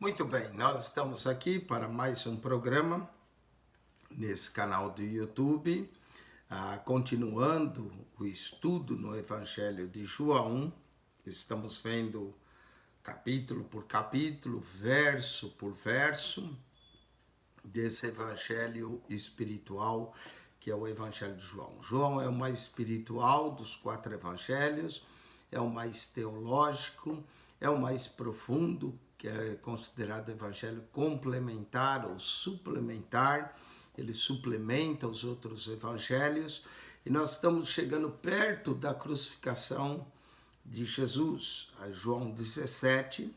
Muito bem, nós estamos aqui para mais um programa nesse canal do YouTube, continuando o estudo no Evangelho de João. Estamos vendo capítulo por capítulo, verso por verso, desse Evangelho espiritual que é o Evangelho de João. João é o mais espiritual dos 4 evangelhos, é o mais teológico, é o mais profundo, que é considerado evangelho complementar ou suplementar. Ele suplementa os outros evangelhos e nós estamos chegando perto da crucificação de Jesus. João 17,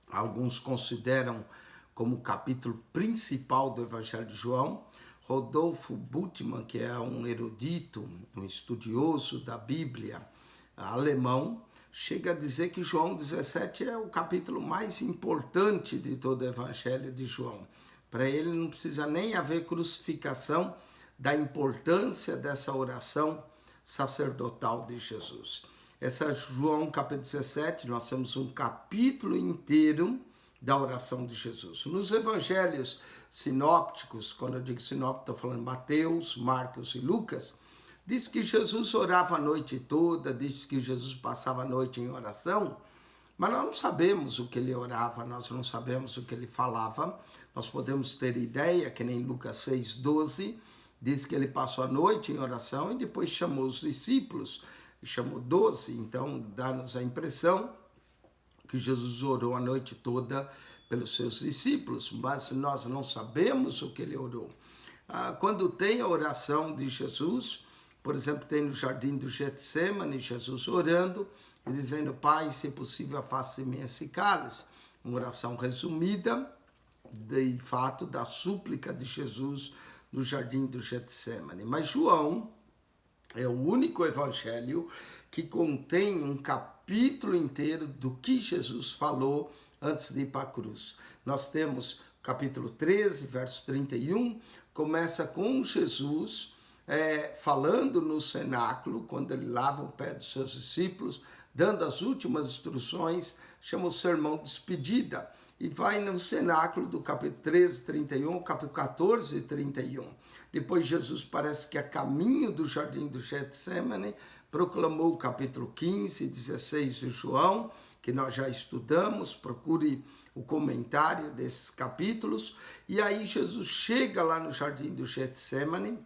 alguns consideram como o capítulo principal do Evangelho de João. Rodolfo Bultmann, que é um erudito, um estudioso da Bíblia alemão, chega a dizer que João 17 é o capítulo mais importante de todo o Evangelho de João. Para ele não precisa nem haver crucificação da importância dessa oração sacerdotal de Jesus. Essa João capítulo 17, nós temos um capítulo inteiro da oração de Jesus. Nos evangelhos sinópticos, quando eu digo sinóptico, estou falando Mateus, Marcos e Lucas, diz que Jesus orava a noite toda, diz que Jesus passava a noite em oração, mas nós não sabemos o que ele orava, nós não sabemos o que ele falava. Nós podemos ter ideia, que nem Lucas 6,12, diz que ele passou a noite em oração e depois chamou os discípulos, e chamou 12, então dá-nos a impressão que Jesus orou a noite toda pelos seus discípulos, mas nós não sabemos o que ele orou. Quando tem a oração de Jesus, por exemplo, tem no jardim do Getsemane, Jesus orando e dizendo: Pai, se possível, afaste de mim esse cálice. Uma oração resumida, de fato, da súplica de Jesus no jardim do Getsemane. Mas João é o único evangelho que contém um capítulo inteiro do que Jesus falou antes de ir para a cruz. Nós temos capítulo 13, verso 31, começa com Jesus falando no cenáculo, quando ele lava o pé dos seus discípulos, dando as últimas instruções, chama o sermão de despedida, e vai no cenáculo do capítulo 13, 31, capítulo 14, 31. Depois Jesus parece que a caminho do jardim do Getsemane, proclamou o capítulo 15 e 16 de João, que nós já estudamos, procure o comentário desses capítulos, e aí Jesus chega lá no jardim do Getsemane,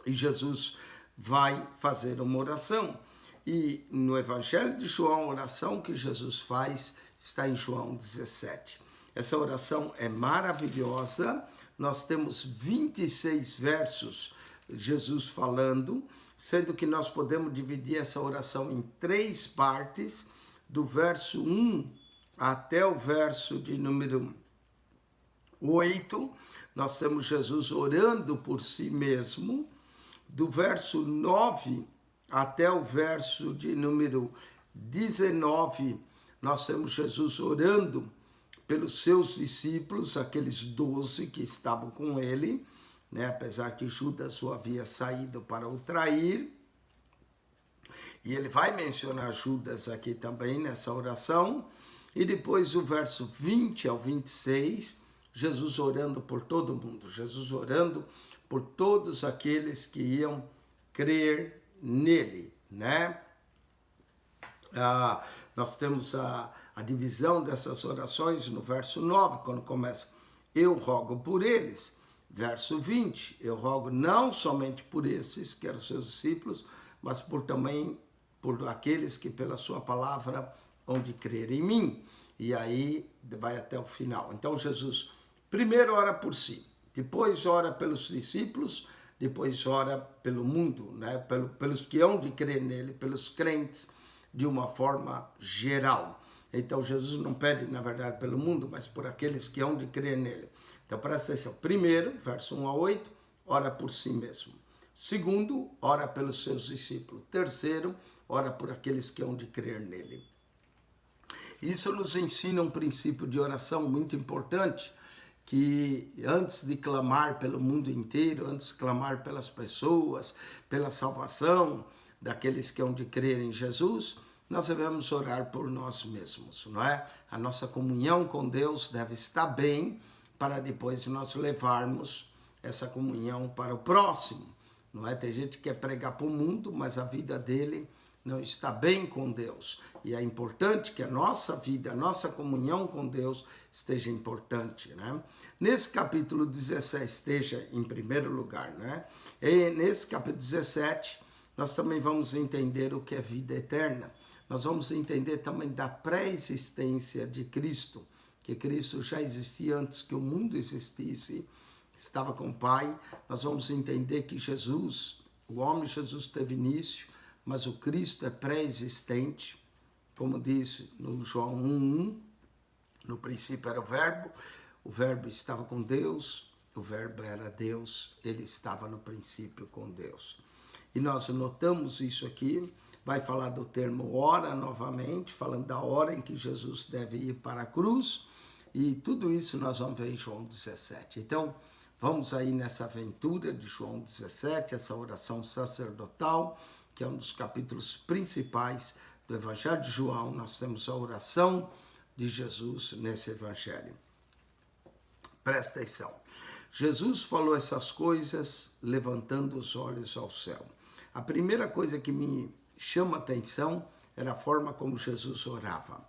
e Jesus vai fazer uma oração. E no Evangelho de João, a oração que Jesus faz está em João 17. Essa oração é maravilhosa. Nós temos 26 versos Jesus falando, sendo que nós podemos dividir essa oração em 3 partes, do verso 1 até o verso de número 8, nós temos Jesus orando por si mesmo. Do verso 9 até o verso de número 19, nós temos Jesus orando pelos seus discípulos, aqueles 12 que estavam com ele, né? Apesar que Judas o havia saído para o trair. E ele vai mencionar Judas aqui também nessa oração. E depois o verso 20 ao 26, Jesus orando por todo mundo, Jesus orando por todos aqueles que iam crer nele, né? Nós temos a divisão dessas orações no verso 9, quando começa: eu rogo por eles. Verso 20, eu rogo não somente por esses, que eram seus discípulos, mas também por aqueles que pela sua palavra hão de crer em mim. E aí vai até o final. Então Jesus primeiro ora por si, depois ora pelos discípulos, depois ora pelo mundo, né? Pelos que hão de crer nele, pelos crentes, de uma forma geral. Então Jesus não pede, na verdade, pelo mundo, mas por aqueles que hão de crer nele. Então presta atenção. Primeiro, verso 1 a 8, ora por si mesmo. Segundo, ora pelos seus discípulos. Terceiro, ora por aqueles que hão de crer nele. Isso nos ensina um princípio de oração muito importante, que antes de clamar pelo mundo inteiro, antes de clamar pelas pessoas, pela salvação daqueles que hão de crer em Jesus, nós devemos orar por nós mesmos, não é? A nossa comunhão com Deus deve estar bem para depois nós levarmos essa comunhão para o próximo, não é? Tem gente que quer pregar para o mundo, mas a vida dele não está bem com Deus. E é importante que a nossa vida, a nossa comunhão com Deus esteja importante, né? Nesse capítulo 17, esteja em primeiro lugar, né? E nesse capítulo 17, nós também vamos entender o que é vida eterna. Nós vamos entender também da pré-existência de Cristo, que Cristo já existia antes que o mundo existisse, estava com o Pai. Nós vamos entender que Jesus, o homem Jesus teve início, mas o Cristo é pré-existente, como diz no João 1:1, no princípio era o Verbo estava com Deus, o Verbo era Deus, ele estava no princípio com Deus. E nós notamos isso aqui, vai falar do termo hora novamente, falando da hora em que Jesus deve ir para a cruz, e tudo isso nós vamos ver em João 17. Então, vamos aí nessa aventura de João 17, essa oração sacerdotal, que é um dos capítulos principais do Evangelho de João. Nós temos a oração de Jesus nesse Evangelho. Presta atenção. Jesus falou essas coisas levantando os olhos ao céu. A primeira coisa que me chama a atenção era a forma como Jesus orava.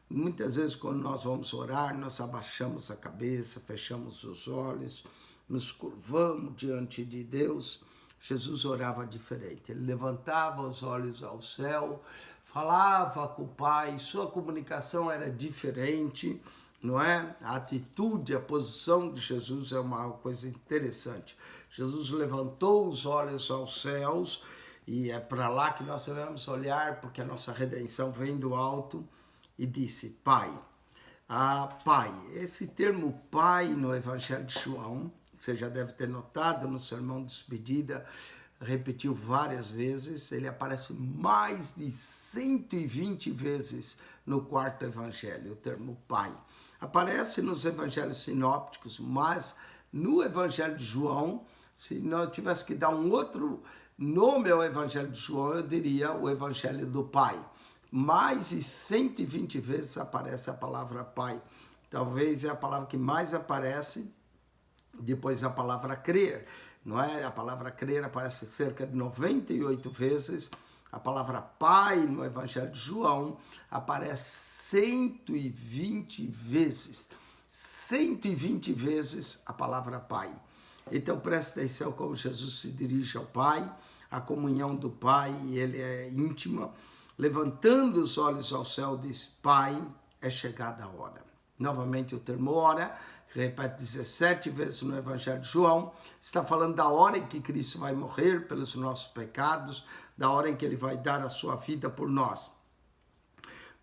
Muitas vezes, quando nós vamos orar, nós abaixamos a cabeça, fechamos os olhos, nos curvamos diante de Deus. Jesus orava diferente. Ele levantava os olhos ao céu, falava com o Pai, sua comunicação era diferente, não é? A atitude, a posição de Jesus é uma coisa interessante. Jesus levantou os olhos aos céus, e é para lá que nós devemos olhar, porque a nossa redenção vem do alto, e disse, Pai. Pai, esse termo Pai no Evangelho de João, você já deve ter notado no sermão de despedida, repetiu várias vezes, ele aparece mais de 120 vezes no quarto evangelho, o termo Pai. Aparece nos evangelhos sinópticos, mas no Evangelho de João, se nós tivesse que dar um outro nome ao Evangelho de João, eu diria o Evangelho do Pai. Mais de 120 vezes aparece a palavra Pai. Talvez é a palavra que mais aparece, depois a palavra crer, não é? A palavra crer aparece cerca de 98 vezes. A palavra Pai no Evangelho de João aparece 120 vezes. 120 vezes a palavra Pai. Então presta atenção como Jesus se dirige ao Pai, a comunhão do Pai, ele é íntima. Levantando os olhos ao céu, diz, Pai, é chegada a hora. Novamente o termo hora, repete 17 vezes no Evangelho de João, está falando da hora em que Cristo vai morrer pelos nossos pecados, da hora em que ele vai dar a sua vida por nós.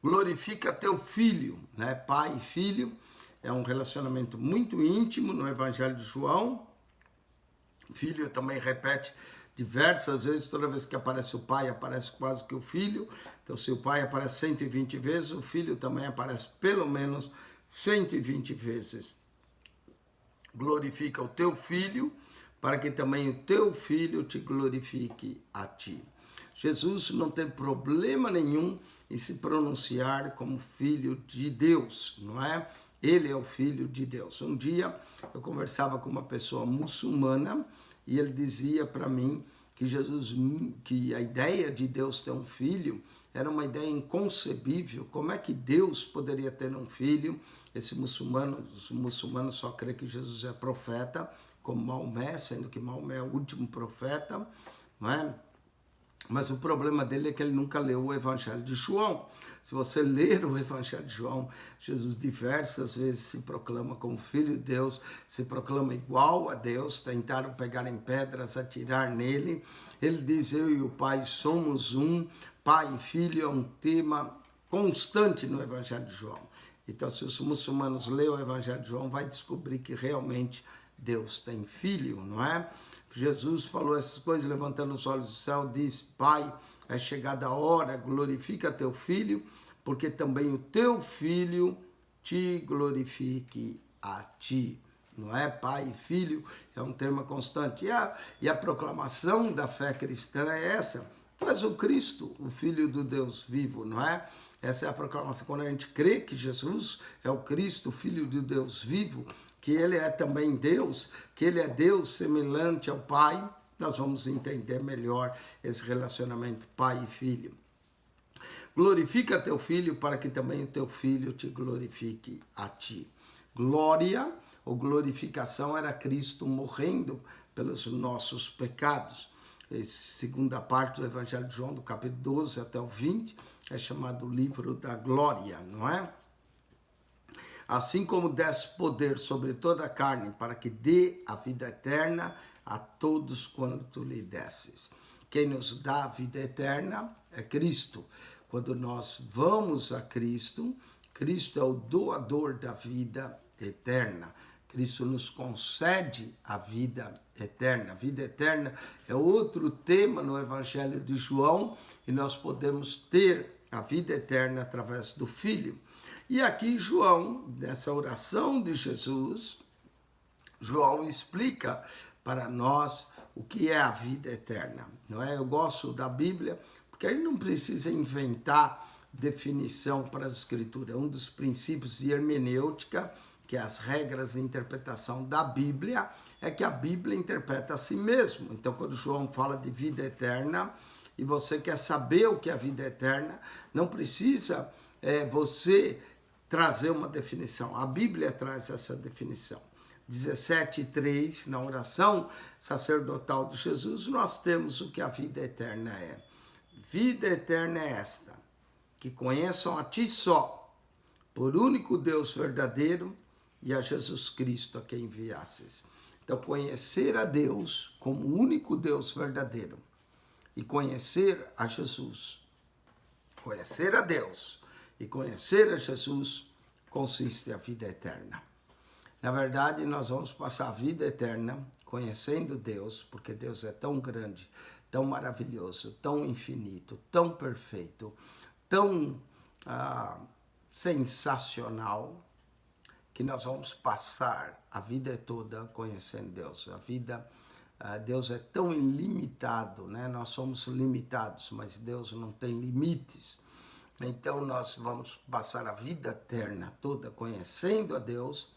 Glorifica teu filho, né? Pai e filho, é um relacionamento muito íntimo no Evangelho de João. Filho também repete diversas vezes, toda vez que aparece o pai, aparece quase que o filho. Então, se o pai aparece 120 vezes, o filho também aparece pelo menos 120 vezes. Glorifica o teu filho, para que também o teu filho te glorifique a ti. Jesus não tem problema nenhum em se pronunciar como filho de Deus, não é? Ele é o filho de Deus. Um dia eu conversava com uma pessoa muçulmana e ele dizia para mim que a ideia de Deus ter um filho era uma ideia inconcebível. Como é que Deus poderia ter um filho? Os muçulmanos só creem que Jesus é profeta, como Maomé, sendo que Maomé é o último profeta, não é? Mas o problema dele é que ele nunca leu o Evangelho de João. Se você ler o Evangelho de João, Jesus diversas vezes se proclama como Filho de Deus, se proclama igual a Deus, tentaram pegar em pedras, atirar nele. Ele diz, eu e o Pai somos um. Pai e Filho é um tema constante no Evangelho de João. Então, se os muçulmanos lerem o Evangelho de João, vai descobrir que realmente Deus tem filho, não é? Jesus falou essas coisas, levantando os olhos do céu, diz, Pai, é chegada a hora, glorifica teu filho, porque também o teu filho te glorifique a ti. Não é? Pai e filho é um termo constante. E a proclamação da fé cristã é essa, Tu és o Cristo, o Filho do Deus vivo, não é? Essa é a proclamação. Quando a gente crê que Jesus é o Cristo, o Filho do Deus vivo, que ele é também Deus, que ele é Deus semelhante ao Pai, nós vamos entender melhor esse relacionamento pai e filho. Glorifica teu filho para que também o teu filho te glorifique a ti. Glória ou glorificação era Cristo morrendo pelos nossos pecados. Segunda parte do Evangelho de João, do capítulo 12 até o 20, é chamado o livro da glória, não é? Assim como desse poder sobre toda a carne, para que dê a vida eterna a todos quanto lhe desses. Quem nos dá a vida eterna é Cristo. Quando nós vamos a Cristo, Cristo é o doador da vida eterna. Cristo nos concede a vida eterna. A vida eterna é outro tema no Evangelho de João, e nós podemos ter a vida eterna através do Filho. E aqui João, nessa oração de Jesus, João explica para nós o que é a vida eterna, não é? Eu gosto da Bíblia porque a gente não precisa inventar definição para as Escrituras. Um dos princípios de hermenêutica, que é as regras de interpretação da Bíblia, é que a Bíblia interpreta a si mesmo. Então, quando João fala de vida eterna e você quer saber o que é a vida eterna, não precisa você trazer uma definição. A Bíblia traz essa definição. 17:3, na oração sacerdotal de Jesus, nós temos o que a vida eterna é. Vida eterna é esta, que conheçam a ti só, por único Deus verdadeiro, e a Jesus Cristo a quem enviasses. Então, conhecer a Deus como o único Deus verdadeiro e conhecer a Jesus. Conhecer a Deus e conhecer a Jesus consiste a vida eterna. Na verdade, nós vamos passar a vida eterna conhecendo Deus, porque Deus é tão grande, tão maravilhoso, tão infinito, tão perfeito, tão sensacional, que nós vamos passar a vida toda conhecendo Deus. Deus é tão ilimitado, né? Nós somos limitados, mas Deus não tem limites. Então nós vamos passar a vida eterna toda conhecendo a Deus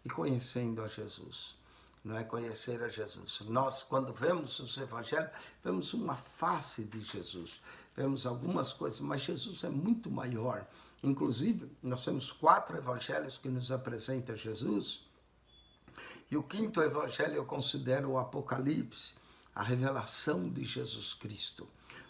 e conhecendo a Jesus. Não é conhecer a Jesus. Nós, quando vemos os evangelhos, vemos uma face de Jesus. Vemos algumas coisas, mas Jesus é muito maior. Inclusive, nós temos 4 evangelhos que nos apresentam Jesus. E o 5º evangelho eu considero o Apocalipse, a revelação de Jesus Cristo.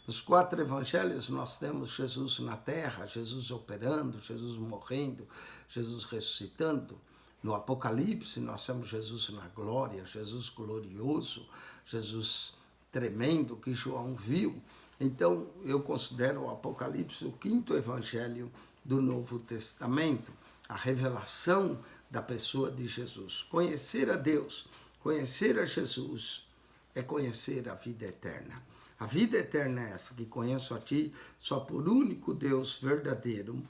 Nos 4 evangelhos nós temos Jesus na terra, Jesus operando, Jesus morrendo, Jesus ressuscitando. No Apocalipse nós temos Jesus na glória, Jesus glorioso, Jesus tremendo que João viu. Então eu considero o Apocalipse o 5º evangelho do Novo Testamento, a revelação da pessoa de Jesus. Conhecer a Deus, conhecer a Jesus é conhecer a vida eterna. A vida eterna é essa, que conheço a ti só por único Deus verdadeiro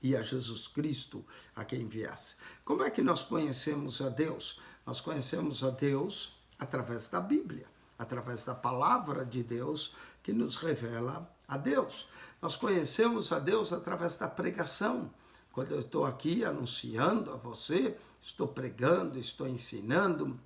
e a Jesus Cristo a quem enviasse. Como é que nós conhecemos a Deus? Nós conhecemos a Deus através da Bíblia, através da palavra de Deus que nos revela a Deus. Nós conhecemos a Deus através da pregação. Quando eu estou aqui anunciando a você, estou pregando, estou ensinando,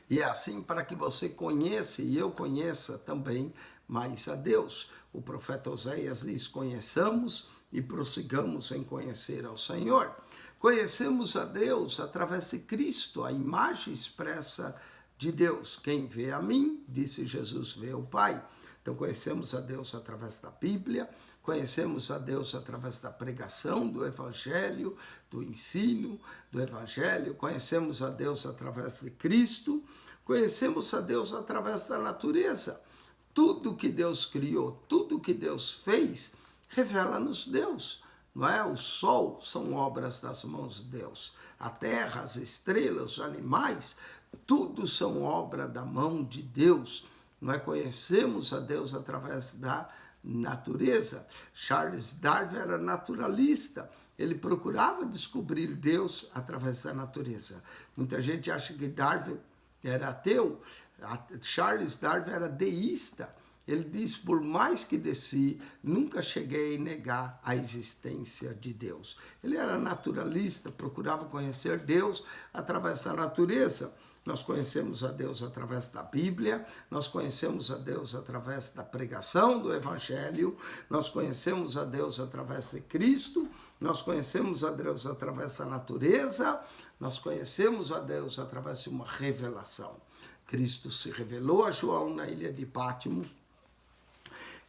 e é assim para que você conheça e eu conheça também mais a Deus. O profeta Oséias diz: conheçamos e prossigamos em conhecer ao Senhor. Conhecemos a Deus através de Cristo, a imagem expressa de Deus. Quem vê a mim, disse Jesus, vê o Pai. Então conhecemos a Deus através da Bíblia, conhecemos a Deus através da pregação do Evangelho, do ensino do Evangelho, conhecemos a Deus através de Cristo, conhecemos a Deus através da natureza. Tudo que Deus criou, tudo que Deus fez, revela-nos Deus. Não é? O sol são obras das mãos de Deus. A terra, as estrelas, os animais, tudo são obra da mão de Deus. Não é? Conhecemos a Deus através da natureza. Charles Darwin era naturalista. Ele procurava descobrir Deus através da natureza. Muita gente acha que Darwin era ateu. Charles Darwin era deísta. Ele diz, por mais que desci, nunca cheguei a negar a existência de Deus. Ele era naturalista, procurava conhecer Deus através da natureza. Nós conhecemos a Deus através da Bíblia, nós conhecemos a Deus através da pregação do Evangelho, nós conhecemos a Deus através de Cristo, nós conhecemos a Deus através da natureza, nós conhecemos a Deus através de uma revelação. Cristo se revelou a João na ilha de Pátmos,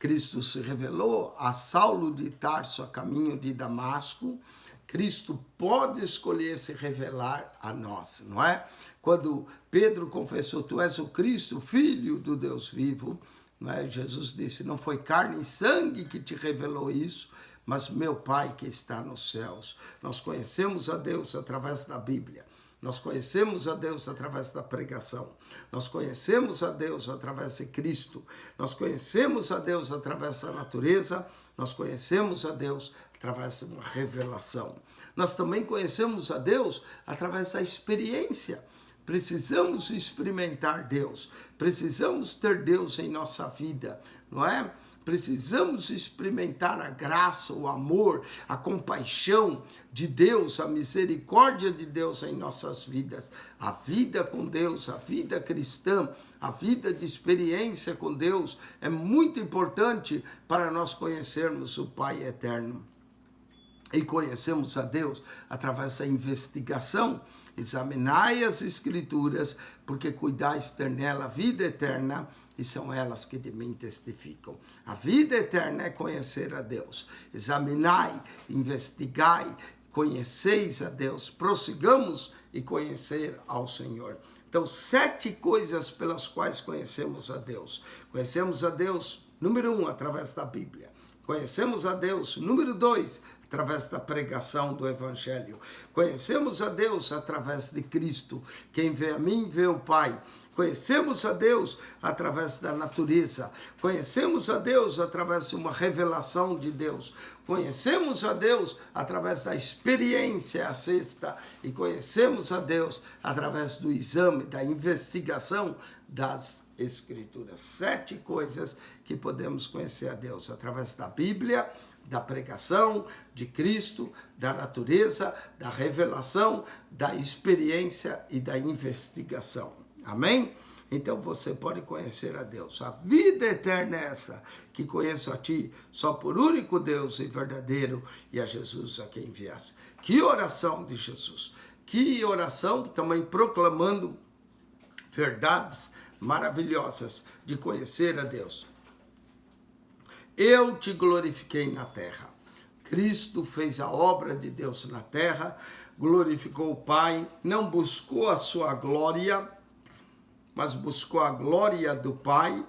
Cristo se revelou a Saulo de Tarso a caminho de Damasco. Cristo pode escolher se revelar a nós, não é? Quando Pedro confessou, tu és o Cristo, filho do Deus vivo, não é? Jesus disse, não foi carne e sangue que te revelou isso, mas meu Pai que está nos céus. Nós conhecemos a Deus através da Bíblia. Nós conhecemos a Deus através da pregação. Nós conhecemos a Deus através de Cristo. Nós conhecemos a Deus através da natureza. Nós conhecemos a Deus através de uma revelação. Nós também conhecemos a Deus através da experiência. Precisamos experimentar Deus. Precisamos ter Deus em nossa vida, não é? Precisamos experimentar a graça, o amor, a compaixão de Deus, a misericórdia de Deus em nossas vidas. A vida com Deus, a vida cristã, a vida de experiência com Deus é muito importante para nós conhecermos o Pai eterno. E conhecemos a Deus através da investigação. Examinai as Escrituras, porque cuidais ter nela a vida eterna, e são elas que de mim testificam. A vida eterna é conhecer a Deus. Examinai, investigai, conheceis a Deus. Prossigamos e conhecer ao Senhor. Então, 7 coisas pelas quais conhecemos a Deus. Conhecemos a Deus, número 1, através da Bíblia. Conhecemos a Deus, número 2, através da pregação do Evangelho. Conhecemos a Deus através de Cristo. Quem vê a mim, vê o Pai. Conhecemos a Deus através da natureza. Conhecemos a Deus através de uma revelação de Deus. Conhecemos a Deus através da experiência, a 6ª. E conhecemos a Deus através do exame, da investigação das Escrituras. 7 coisas que podemos conhecer a Deus através da Bíblia, da pregação de Cristo, da natureza, da revelação, da experiência e da investigação. Amém? Então você pode conhecer a Deus. A vida eterna é essa, que conheço a ti, só por único Deus e verdadeiro, e a Jesus a quem enviaste. Que oração de Jesus! Que oração também proclamando verdades maravilhosas de conhecer a Deus. Eu te glorifiquei na terra. Cristo fez a obra de Deus na terra, glorificou o Pai, não buscou a sua glória, mas buscou a glória do Pai,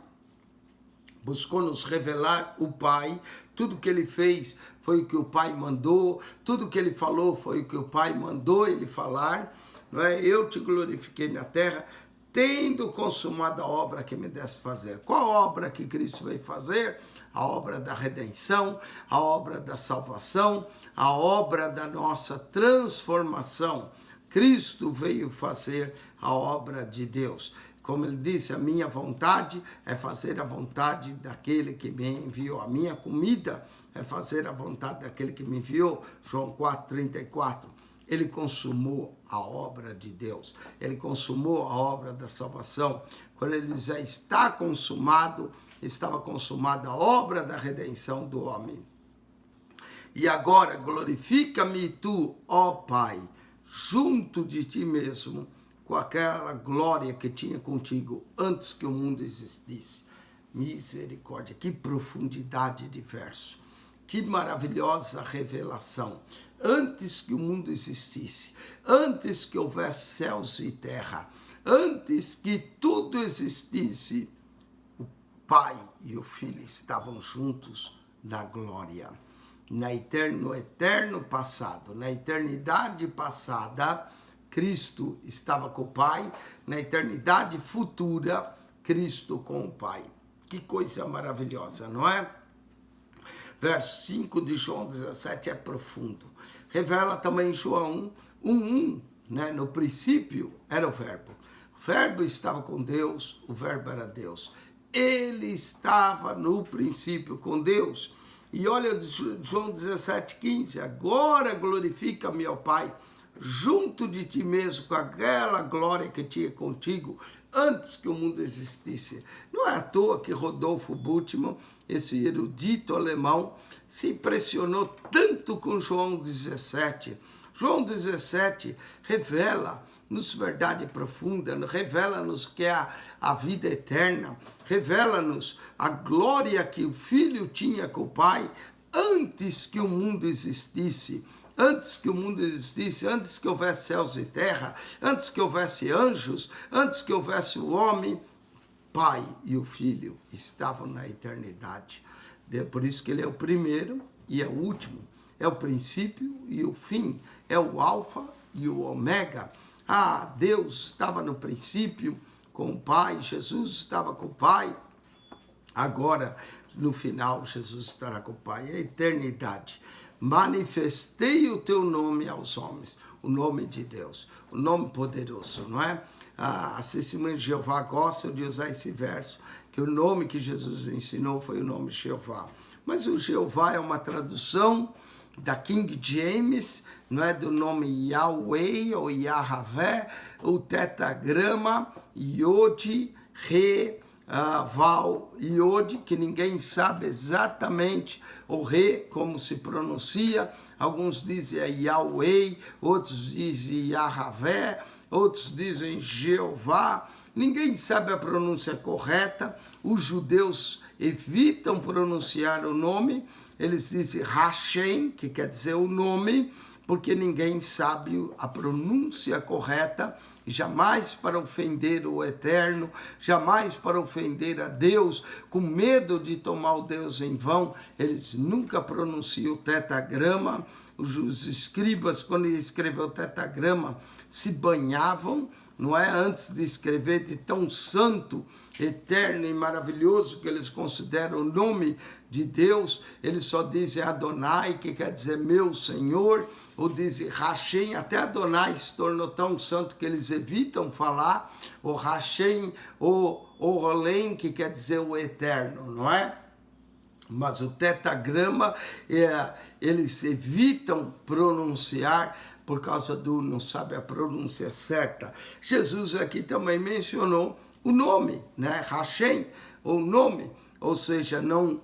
buscou nos revelar o Pai. Tudo que ele fez foi o que o Pai mandou, tudo que ele falou foi o que o Pai mandou ele falar, não é? Eu te glorifiquei na terra, tendo consumado a obra que me deste fazer. Qual obra que Cristo veio fazer? A obra da redenção, a obra da salvação, a obra da nossa transformação. Cristo veio fazer a obra de Deus. Como ele disse, a minha vontade é fazer a vontade daquele que me enviou. A minha comida é fazer a vontade daquele que me enviou. João 4,34. Ele consumou a obra de Deus. Ele consumou a obra da salvação. Quando ele diz, está consumado, estava consumada a obra da redenção do homem. E agora glorifica-me tu, ó Pai, junto de ti mesmo, com aquela glória que tinha contigo antes que o mundo existisse. Misericórdia, que profundidade de verso, que maravilhosa revelação. Antes que o mundo existisse, antes que houvesse céus e terra, antes que tudo existisse, o Pai e o Filho estavam juntos na glória. No eterno passado, na eternidade passada, Cristo estava com o Pai, na eternidade futura, Cristo com o Pai. Que coisa maravilhosa, não é? Verso 5 de João 17 é profundo. Revela também João 1:1, né? No princípio era o Verbo. O Verbo estava com Deus, o Verbo era Deus. ele estava no princípio com Deus. E olha João 17,15, agora glorifica-me, ó Pai, junto de ti mesmo, com aquela glória que tinha contigo, antes que o mundo existisse. Não é à toa que Rodolfo Bultmann, esse erudito alemão, se impressionou tanto com João 17. João 17 revela-nos verdade profunda, revela-nos que é a vida eterna, revela-nos a glória que o Filho tinha com o Pai antes que o mundo existisse. Antes que o mundo existisse, antes que houvesse céus e terra, antes que houvesse anjos, antes que houvesse o homem, Pai e o Filho estavam na eternidade. Por isso que ele é o primeiro e é o último, é o princípio e o fim, é o alfa e o ômega. Deus estava no princípio com o Pai, Jesus estava com o Pai, agora no final Jesus estará com o Pai, é a eternidade. Manifestei o teu nome aos homens, o nome de Deus, o nome poderoso, não é? A Testemunha de Jeová gosta de usar esse verso, que o nome que Jesus ensinou foi o nome Jeová. Mas o Jeová é uma tradução da King James, não é, do nome Yahweh ou Yahavé, o tetagrama Yod, Re, Val, Yod, que ninguém sabe exatamente o Re, como se pronuncia. Alguns dizem Yahweh, outros dizem Yahavé, outros dizem Jeová. Ninguém sabe a pronúncia correta. Os judeus evitam pronunciar o nome. Eles dizem Hashem, que quer dizer o nome, porque ninguém sabe a pronúncia correta, jamais para ofender o Eterno, jamais para ofender a Deus, com medo de tomar o Deus em vão, eles nunca pronunciam o tetagrama. Os escribas, quando escreveu o tetagrama, se banhavam, não é? Antes de escrever, de tão santo, eterno e maravilhoso que eles consideram o nome de Deus, eles só dizem Adonai, que quer dizer meu Senhor, ou dizem Hashem. Até Adonai se tornou tão santo que eles evitam falar o Hashem, ou Olém, que quer dizer o eterno, não é? Mas o tetagrama, eles evitam pronunciar por causa do não sabe a pronúncia certa. Jesus aqui também mencionou o nome, né? Hashem, o nome, ou seja, não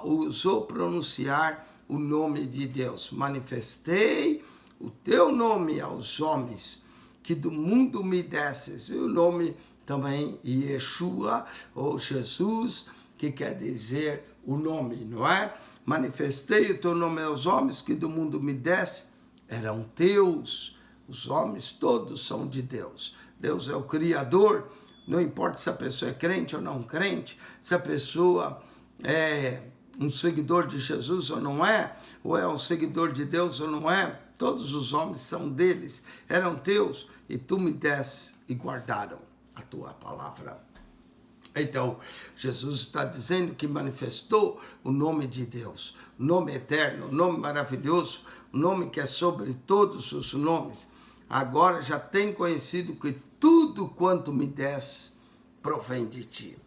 ousou pronunciar o nome de Deus. Manifestei o teu nome aos homens, que do mundo me desses. E o nome também Yeshua, ou Jesus, que quer dizer o nome, não é? Manifestei o teu nome aos homens, que do mundo me desse. Eram teus, os homens todos são de Deus. Deus é o Criador, não importa se a pessoa é crente ou não crente, se a pessoa é um seguidor de Jesus ou não é, ou é um seguidor de Deus ou não é, todos os homens são deles, eram teus, e tu me deste e guardaram a tua palavra. Então, Jesus está dizendo que manifestou o nome de Deus, o nome eterno, o nome maravilhoso, o nome que é sobre todos os nomes. Agora já tem conhecido que tudo quanto me des provém de ti.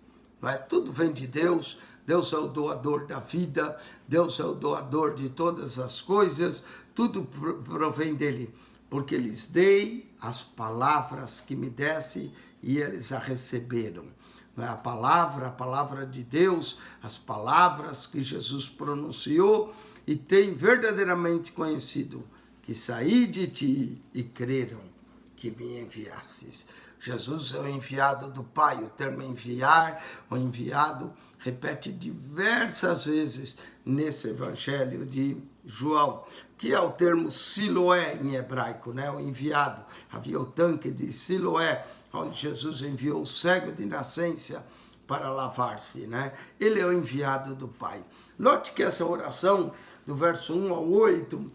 Não é? Tudo vem de Deus. Deus é o doador da vida, Deus é o doador de todas as coisas, tudo provém dele, porque lhes dei as palavras que me desse e eles a receberam. A palavra de Deus, as palavras que Jesus pronunciou e tem verdadeiramente conhecido que saí de ti e creram que me enviasses. Jesus é o enviado do Pai. O termo enviar, o enviado, repete diversas vezes nesse evangelho de João, que é o termo Siloé em hebraico, né? O enviado. Havia o tanque de Siloé, onde Jesus enviou o cego de nascença para lavar-se, né? Ele é o enviado do Pai. Note que essa oração, do verso 1 ao 8,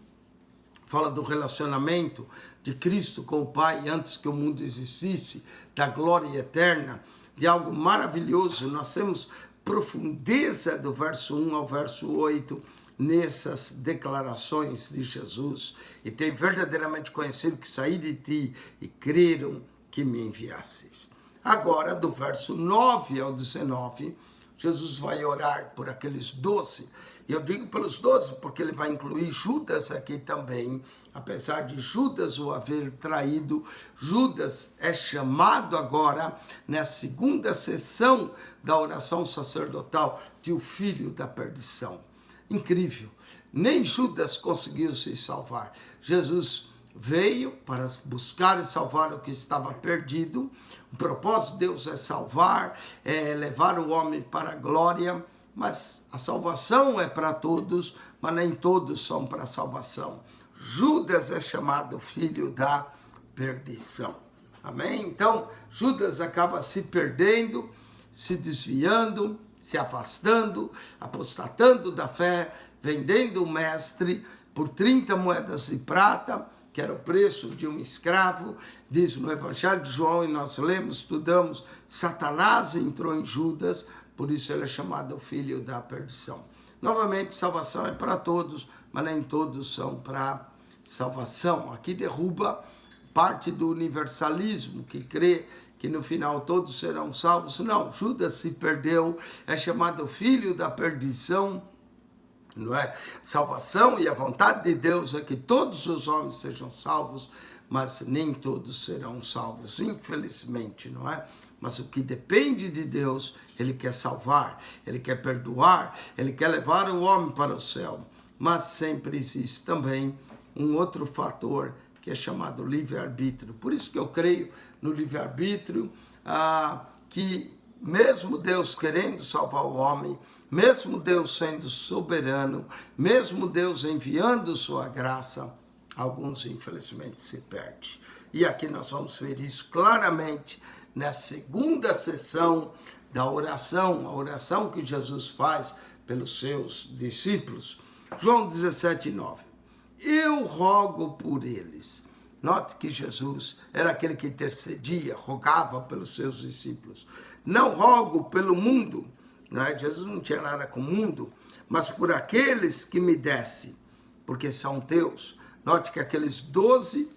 fala do relacionamento de Cristo com o Pai antes que o mundo existisse, da glória eterna, de algo maravilhoso. Nós temos profundeza do verso 1 ao verso 8 nessas declarações de Jesus. E tem verdadeiramente conhecido que saí de ti e creram que me enviasses. Agora, do verso 9 ao 19, Jesus vai orar por aqueles 12. E eu digo pelos 12 porque ele vai incluir Judas aqui também. Apesar de Judas o haver traído, Judas é chamado agora, na segunda sessão da oração sacerdotal, de o filho da perdição. Incrível. Nem Judas conseguiu se salvar. Jesus veio para buscar e salvar o que estava perdido. O propósito de Deus é salvar, é levar o homem para a glória, mas a salvação é para todos, mas nem todos são para a salvação. Judas é chamado filho da perdição. Amém? Então, Judas acaba se perdendo, se desviando, se afastando, apostatando da fé, vendendo o mestre por 30 moedas de prata, que era o preço de um escravo. Diz no Evangelho de João, e nós lemos, estudamos, Satanás entrou em Judas, por isso ele é chamado filho da perdição. Novamente, salvação é para todos, mas nem todos são para salvação. Aqui derruba parte do universalismo, que crê que no final todos serão salvos. Não, Judas se perdeu, é chamado filho da perdição, não é? Salvação e a vontade de Deus é que todos os homens sejam salvos, mas nem todos serão salvos, infelizmente, não é? Mas o que depende de Deus, Ele quer salvar, Ele quer perdoar, Ele quer levar o homem para o céu. Mas sempre existe também um outro fator que é chamado livre-arbítrio. Por isso que eu creio no livre-arbítrio, que mesmo Deus querendo salvar o homem, mesmo Deus sendo soberano, mesmo Deus enviando sua graça, alguns infelizmente se perdem. E aqui nós vamos ver isso claramente na segunda sessão da oração, a oração que Jesus faz pelos seus discípulos. João 17:9. Eu rogo por eles. Note que Jesus era aquele que intercedia, rogava pelos seus discípulos. Não rogo pelo mundo, não é? Jesus não tinha nada com o mundo, mas por aqueles que me desse, porque são teus. Note que aqueles 12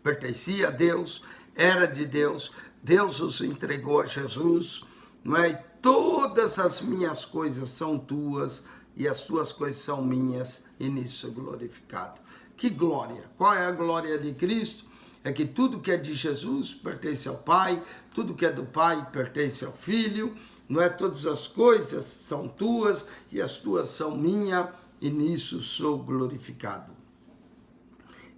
pertenciam a Deus, era de Deus, Deus os entregou a Jesus, não é? E todas as minhas coisas são tuas e as tuas coisas são minhas, e nisso glorificado. Que glória! Qual é a glória de Cristo? É que tudo que é de Jesus pertence ao Pai, tudo que é do Pai pertence ao Filho, não é? Todas as coisas são tuas e as tuas são minhas, e nisso sou glorificado.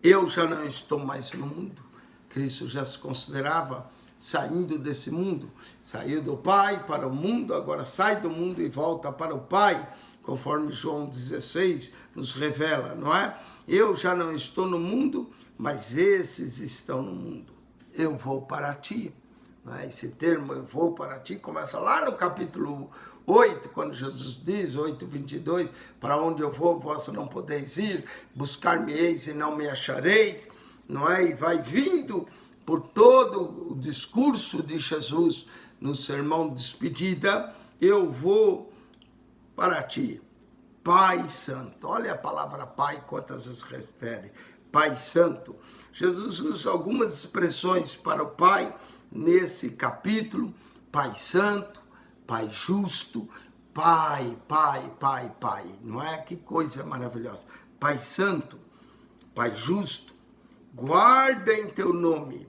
Eu já não estou mais no mundo. Cristo já se considerava saindo desse mundo. Saiu do Pai para o mundo, agora sai do mundo e volta para o Pai, conforme João 16 nos revela, não é? Eu já não estou no mundo, mas esses estão no mundo. Eu vou para ti. Não é? Esse termo, eu vou para ti, começa lá no capítulo 8, quando Jesus diz, 8:22, para onde eu vou, vós não podeis ir, buscar-me-eis e não me achareis, não é? E vai vindo por todo o discurso de Jesus no sermão de despedida, eu vou para ti, Pai Santo. Olha a palavra Pai, quantas vezes refere, Pai Santo. Jesus usa algumas expressões para o Pai nesse capítulo, Pai Santo, Pai Justo, Pai, Pai, Pai, Pai. Não é? Que coisa maravilhosa. Pai Santo, Pai Justo, guarda em teu nome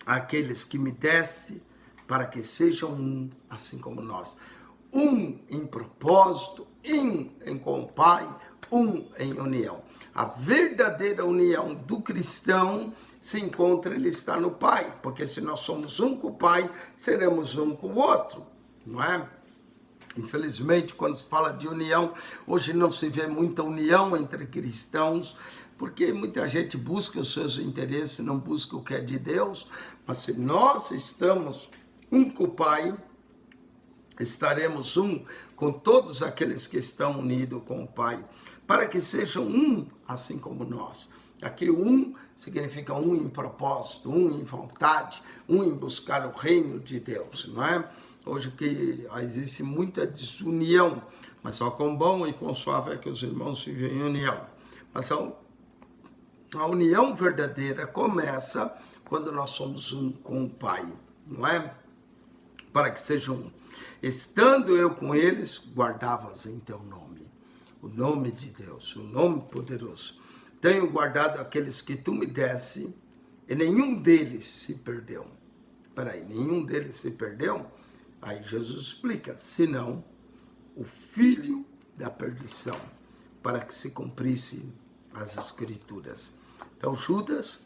aqueles que me deste, para que sejam um, assim como nós. Um em propósito, um com o Pai, um em união. A verdadeira união do cristão se encontra, ele está no Pai, porque se nós somos um com o Pai, seremos um com o outro, não é? Infelizmente, quando se fala de união, hoje não se vê muita união entre cristãos, porque muita gente busca os seus interesses, não busca o que é de Deus, mas se nós estamos um com o Pai, estaremos um com todos aqueles que estão unidos com o Pai, para que sejam um, assim como nós. Aqui um significa um em propósito, um em vontade, um em buscar o reino de Deus, não é? Hoje que existe muita desunião, mas só com bom e com suave é que os irmãos vivem em união. Mas a união verdadeira começa quando nós somos um com o Pai, não é? Para que sejam um. Estando eu com eles, guardavas em teu nome. O nome de Deus, o nome poderoso. Tenho guardado aqueles que tu me desse, e nenhum deles se perdeu. Peraí, nenhum deles se perdeu? Aí Jesus explica, senão o filho da perdição, para que se cumprisse as Escrituras. Então Judas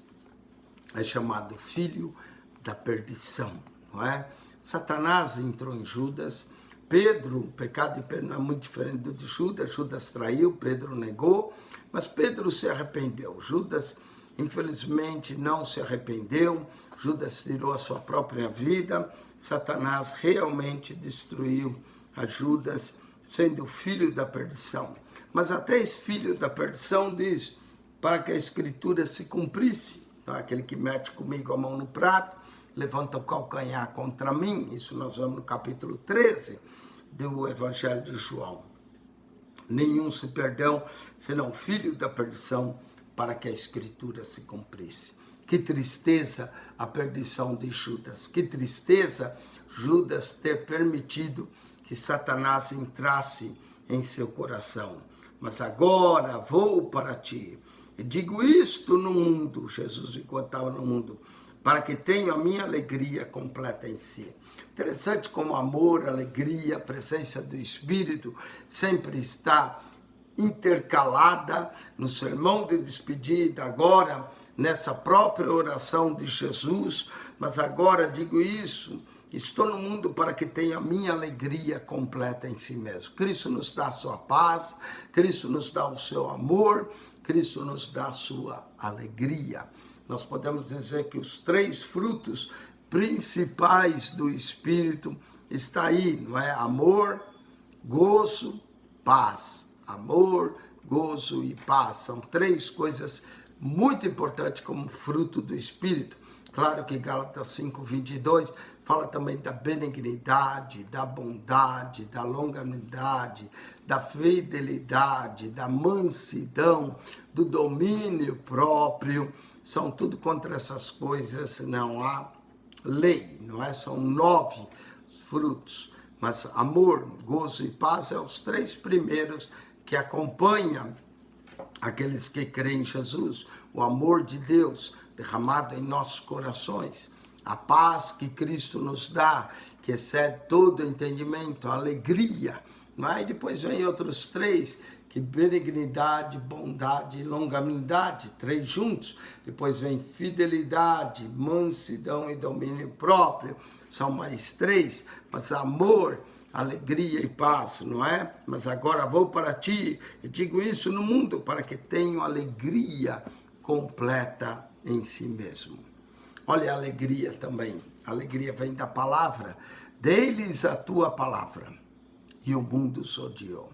é chamado filho da perdição, não é? Satanás entrou em Judas. Pedro, o pecado de Pedro não é muito diferente do de Judas. Judas traiu, Pedro negou, mas Pedro se arrependeu. Judas, infelizmente, não se arrependeu. Judas tirou a sua própria vida. Satanás realmente destruiu a Judas, sendo filho da perdição. Mas até esse filho da perdição diz, para que a Escritura se cumprisse. Aquele que mete comigo a mão no prato, levanta o calcanhar contra mim. Isso nós vamos no capítulo 13 do Evangelho de João. Nenhum se perdeu, senão filho da perdição, para que a Escritura se cumprisse. Que tristeza a perdição de Judas. Que tristeza Judas ter permitido que Satanás entrasse em seu coração. Mas agora vou para ti. E digo isto no mundo, Jesus enquanto estava no mundo, para que tenha a minha alegria completa em si. Interessante como amor, alegria, a presença do Espírito sempre está intercalada no sermão de despedida, agora nessa própria oração de Jesus, mas agora digo isso, estou no mundo para que tenha a minha alegria completa em si mesmo. Cristo nos dá a sua paz, Cristo nos dá o seu amor, Cristo nos dá a sua alegria. Nós podemos dizer que os 3 frutos principais do Espírito está aí, não é? Amor, gozo, paz. Amor, gozo e paz. São 3 coisas muito importantes como fruto do Espírito. Claro que Gálatas 5:22 fala também da benignidade, da bondade, da longanimidade, da fidelidade, da mansidão, do domínio próprio. São tudo contra essas coisas, não há lei, não é? São 9 frutos. Mas amor, gozo e paz é os 3 primeiros que acompanham aqueles que creem em Jesus. O amor de Deus derramado em nossos corações. A paz que Cristo nos dá, que excede todo entendimento, a alegria. Não é? E depois vem outros 3, que benignidade, bondade e longanimidade, 3 juntos. Depois vem fidelidade, mansidão e domínio próprio. São mais 3, mas amor, alegria e paz, não é? Mas agora vou para ti e digo isso no mundo para que tenham alegria completa em si mesmo. Olha a alegria também. A alegria vem da palavra. Dê-lhes a tua palavra e o mundo os odiou.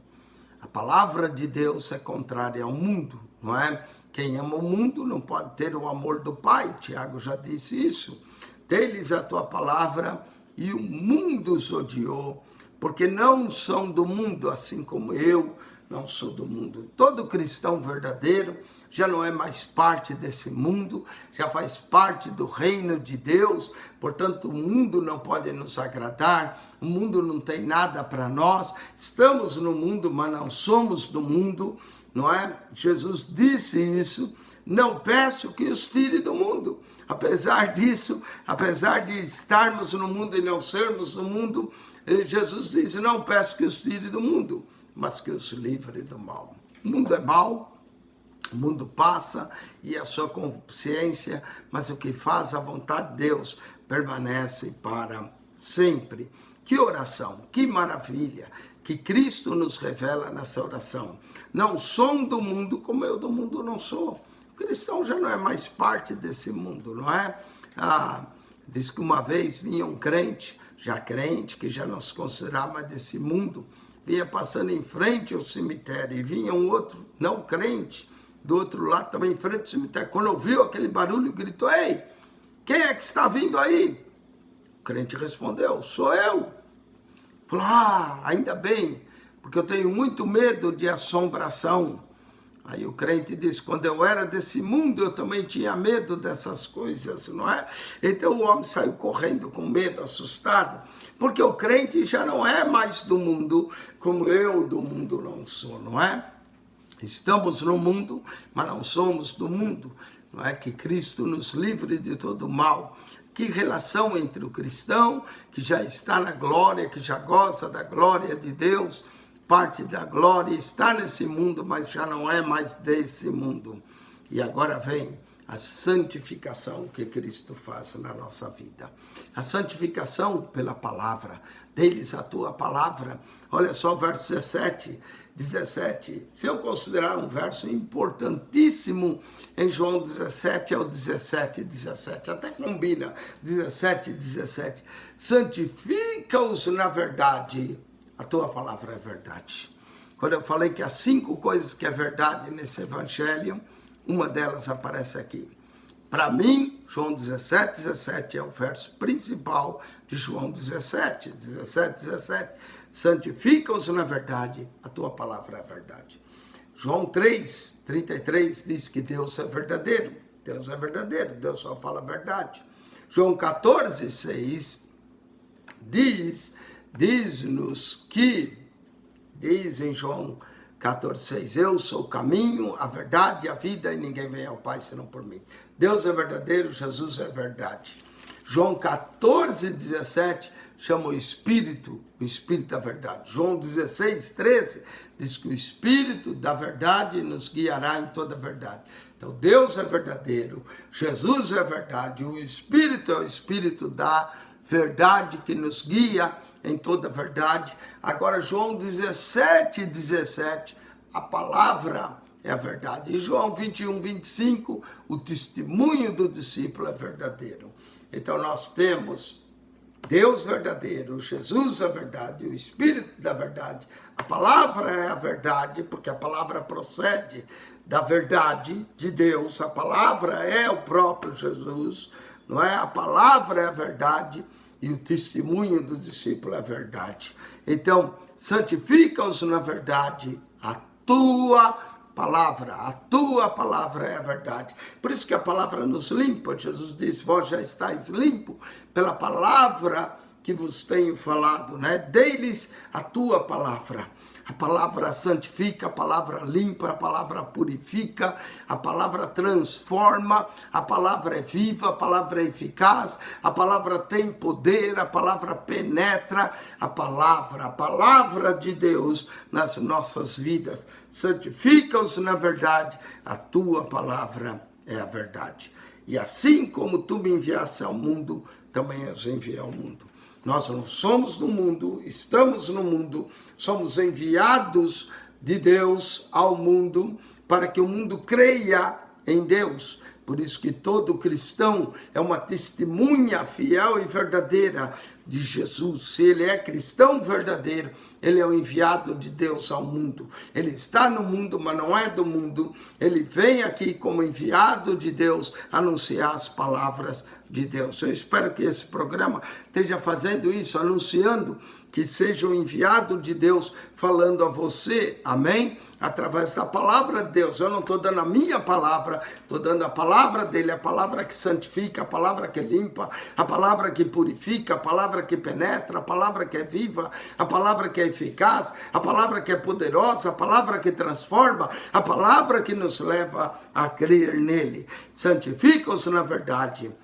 A palavra de Deus é contrária ao mundo, não é? Quem ama o mundo não pode ter o amor do Pai. Tiago já disse isso. Dê-lhes a tua palavra e o mundo os odiou, porque não são do mundo, assim como eu não sou do mundo. Todo cristão verdadeiro já não é mais parte desse mundo, já faz parte do reino de Deus, portanto o mundo não pode nos agradar, o mundo não tem nada para nós, estamos no mundo, mas não somos do mundo, não é? Jesus disse isso, não peço que os tire do mundo. Apesar disso, apesar de estarmos no mundo e não sermos do mundo, Jesus diz, não peço que os tire do mundo, mas que os livre do mal. O mundo é mau, o mundo passa e a sua consciência, mas o que faz a vontade de Deus permanece para sempre. Que oração, que maravilha, que Cristo nos revela nessa oração. Não sou do mundo como eu do mundo não sou. O cristão já não é mais parte desse mundo, não é? Diz que uma vez vinha um crente, já crente, que já não se considerava mais desse mundo, vinha passando em frente ao cemitério e vinha um outro não crente, do outro lado também em frente ao cemitério. Quando ouviu aquele barulho, gritou, ei, quem é que está vindo aí? O crente respondeu, sou eu. Falou, ainda bem, porque eu tenho muito medo de assombração. Aí o crente diz, quando eu era desse mundo, eu também tinha medo dessas coisas, não é? Então o homem saiu correndo com medo, assustado, porque o crente já não é mais do mundo, como eu do mundo não sou, não é? Estamos no mundo, mas não somos do mundo, não é? Que Cristo nos livre de todo mal. Que relação entre o cristão, que já está na glória, que já goza da glória de Deus, parte da glória, está nesse mundo, mas já não é mais desse mundo. E agora vem a santificação que Cristo faz na nossa vida. A santificação pela palavra, deles a tua palavra. Olha só o verso 17. Se eu considerar um verso importantíssimo em João 17 ao 17, até combina, 17. Santifica-os na verdade. A tua palavra é verdade. Quando eu falei que há 5 coisas que é verdade nesse evangelho, uma delas aparece aqui. Para mim, João 17 é o verso principal de João 17. Santifica-os na verdade, a tua palavra é verdade. João 3:33 diz que Deus é verdadeiro. Deus é verdadeiro, Deus só fala a verdade. João 14:6 diz-nos que, diz em João 14:6, eu sou o caminho, a verdade e a vida, e ninguém vem ao Pai senão por mim. Deus é verdadeiro, Jesus é verdade. João 14:17 chama o Espírito da verdade. João 16:13 diz que o Espírito da verdade nos guiará em toda a verdade. Então Deus é verdadeiro, Jesus é verdade, o Espírito é o Espírito da verdade que nos guia em toda a verdade. Agora João 17, a palavra é a verdade. E João 21:25, o testemunho do discípulo é verdadeiro. Então nós temos Deus verdadeiro, Jesus é verdade, o Espírito da verdade. A palavra é a verdade, porque a palavra procede da verdade de Deus. A palavra é o próprio Jesus, não é? A palavra é a verdade e o testemunho do discípulo é a verdade. Então, santifica-os na verdade, a tua palavra é a verdade. Por isso que a palavra nos limpa. Jesus disse, vós já estáis limpo pela palavra que vos tenho falado, né? Dei-lhes a tua palavra. A palavra santifica, a palavra limpa, a palavra purifica, a palavra transforma, a palavra é viva, a palavra é eficaz, a palavra tem poder, a palavra penetra, a palavra de Deus nas nossas vidas. Santifica-os na verdade, a tua palavra é a verdade. E assim como tu me enviaste ao mundo, também os enviei ao mundo. Nós não somos do mundo, estamos no mundo, somos enviados de Deus ao mundo para que o mundo creia em Deus. Por isso que todo cristão é uma testemunha fiel e verdadeira de Jesus. Se ele é cristão verdadeiro, ele é o enviado de Deus ao mundo. Ele está no mundo, mas não é do mundo. Ele vem aqui como enviado de Deus anunciar as palavras de Deus. Eu espero que esse programa esteja fazendo isso, anunciando que seja o enviado de Deus falando a você, amém? Através da palavra de Deus. Eu não estou dando a minha palavra, estou dando a palavra dele, a palavra que santifica, a palavra que limpa, a palavra que purifica, a palavra que penetra, a palavra que é viva, a palavra que é eficaz, a palavra que é poderosa, a palavra que transforma, a palavra que nos leva a crer nele. Santifica-os na verdade,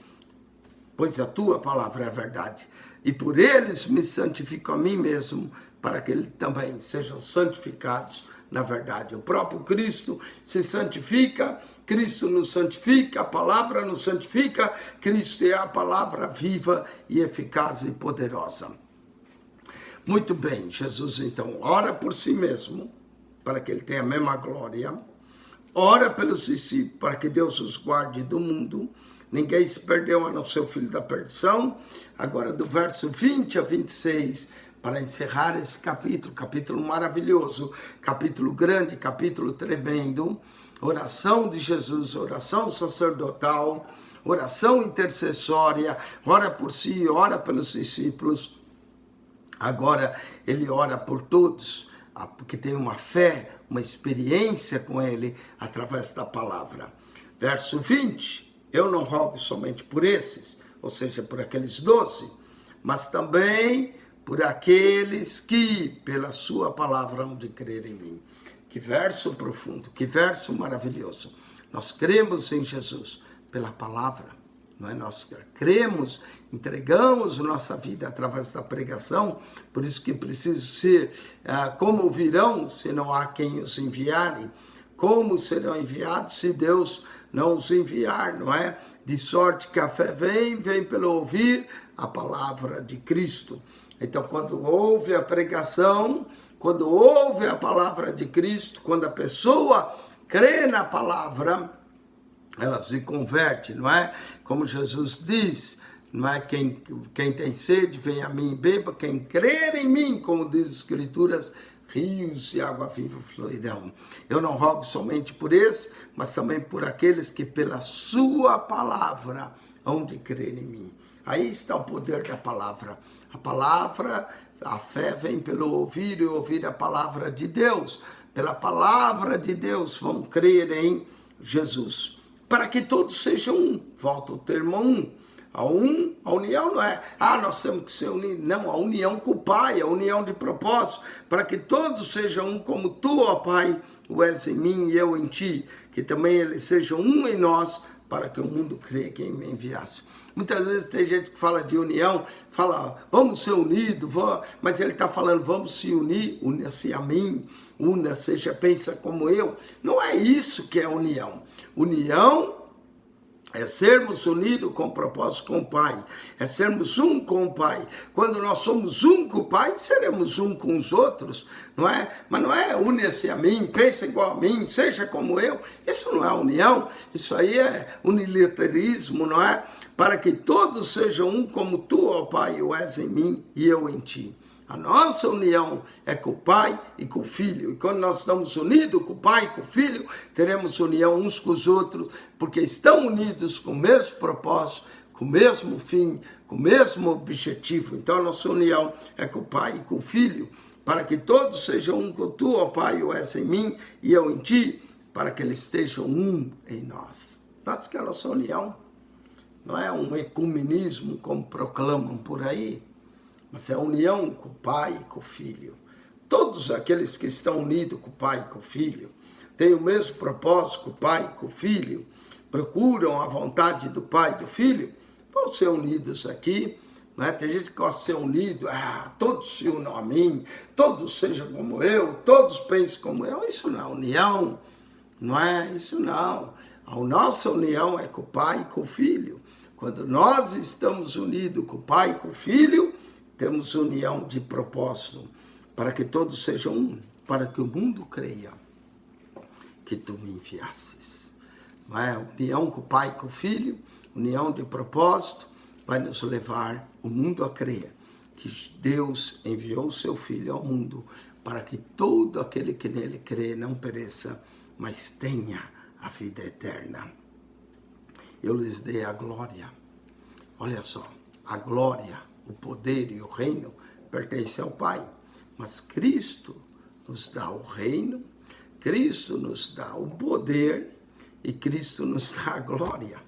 pois a tua palavra é a verdade. E por eles me santifico a mim mesmo, para que eles também sejam santificados na verdade. O próprio Cristo se santifica, Cristo nos santifica, a palavra nos santifica, Cristo é a palavra viva e eficaz e poderosa. Muito bem, Jesus então ora por si mesmo, para que ele tenha a mesma glória, ora pelos discípulos, para que Deus os guarde do mundo. Ninguém se perdeu a não ser o filho da perdição. Agora do verso 20 a 26, para encerrar esse capítulo maravilhoso, capítulo grande, capítulo tremendo, oração de Jesus, oração sacerdotal, oração intercessória, ora por si, ora pelos discípulos. Agora ele ora por todos, porque tem uma fé uma experiência com Ele através da palavra. Verso 20, eu não rogo somente por esses, ou seja, por aqueles 12, mas também por aqueles que, pela sua palavra, hão de crer em mim. Que verso profundo, que verso maravilhoso. Nós cremos em Jesus pela palavra, não é? Nós cremos, entregamos nossa vida através da pregação, por isso que precisa ser, como virão se não há quem os enviarem? Como serão enviados se Deus não os enviar, não é? De sorte que a fé vem pelo ouvir a palavra de Cristo. Então, quando ouve a pregação, quando ouve a palavra de Cristo, quando a pessoa crê na palavra, ela se converte, não é? Como Jesus diz, não é? Quem tem sede, vem a mim e beba. Quem crer em mim, como diz as Escrituras, rios de água viva fluirão. Eu não rogo somente por esse, mas também por aqueles que pela sua palavra hão de crer em mim. Aí está o poder da palavra. A palavra, a fé vem pelo ouvir e ouvir a palavra de Deus. Pela palavra de Deus vão crer em Jesus. Para que todos sejam um. Volta o termo um. A união não é, nós temos que ser unidos. Não, a união com o Pai, a união de propósito. Para que todos sejam um como tu, ó Pai, o és em mim e eu em ti. Que também eles sejam um em nós, para que o mundo creia quem me enviasse. Muitas vezes tem gente que fala de união, fala, vamos ser unidos, mas ele está falando, vamos se unir, una-se a mim, seja, pensa como eu. Não é isso que é união. União é sermos unidos com propósito com o Pai, é sermos um com o Pai. Quando nós somos um com o Pai, seremos um com os outros, não é? Mas não é une-se a mim, pensa igual a mim, seja como eu. Isso não é união, isso aí é unilateralismo, não é? Para que todos sejam um como tu, ó Pai, o és em mim e eu em ti. A nossa união é com o Pai e com o Filho. E quando nós estamos unidos com o Pai e com o Filho, teremos união uns com os outros, porque estão unidos com o mesmo propósito, com o mesmo fim, com o mesmo objetivo. Então a nossa união é com o Pai e com o Filho, para que todos sejam um com tu, ó Pai, o és em mim e eu em ti, para que eles estejam um em nós. Note que a nossa união não é um ecumenismo como proclamam por aí, mas é a união com o Pai e com o Filho. Todos aqueles que estão unidos com o Pai e com o Filho, têm o mesmo propósito com o Pai e com o Filho, procuram a vontade do Pai e do Filho, vão ser unidos aqui. Não é? Tem gente que gosta de ser unido, todos se unam a mim, todos sejam como eu, todos pensem como eu. Isso não é união, não é isso não. A nossa união é com o Pai e com o Filho. Quando nós estamos unidos com o Pai e com o Filho, temos união de propósito, para que todos sejam um, para que o mundo creia que tu me enviasses. Não é? União com o Pai e com o Filho, união de propósito, vai nos levar o mundo a crer que Deus enviou o seu Filho ao mundo para que todo aquele que nele crê não pereça, mas tenha a vida eterna. Eu lhes dei a glória. Olha só, a glória, o poder e o reino pertencem ao Pai. Mas Cristo nos dá o reino, Cristo nos dá o poder e Cristo nos dá a glória.